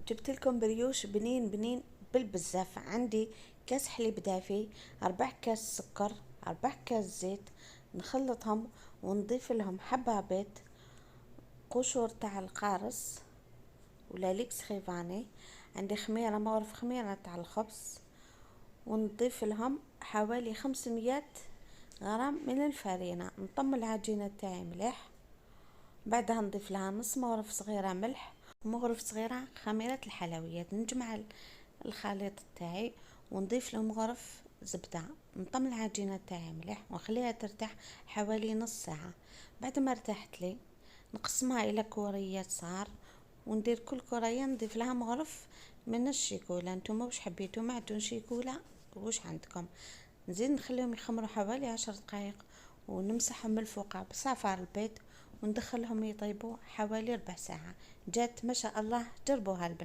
جبت لكم بريوش بنين بنين بالبزاف. عندي كاس حليب دافي، 4 كاس سكر، 4 كاس زيت. نخلطهم ونضيف لهم حبابات قشور تاع القارص ولا ليكس خيفاني. عندي خميرة مغرف خميرة تاع الخبز، ونضيف لهم حوالي 500 غرام من الفرينة. نطمي العجينة تاعي مليح، بعدها نضيف لها نص مغرف صغيرة ملح ومغرف صغيرة خميرة الحلويات. نجمع الخليط تاعي ونضيف له مغرف زبدة. نطمي العجينة تاعي مليح ونخليها ترتاح حوالي نص ساعة. بعد ما ارتاحت لي نقسمها الى كوريات صغار، وندير كل كورية نضيف لها مغرف من الشيكولا. نتوما واش حبيتو، معجون شيكولا واش عندكم. نزيد نخليهم يخمروا حوالي 10 دقائق، ونمسحهم من الفوق بصفار البيض، وندخلهم يطيبوا حوالي ربع ساعة. جات ما شاء الله، جربوها البنات.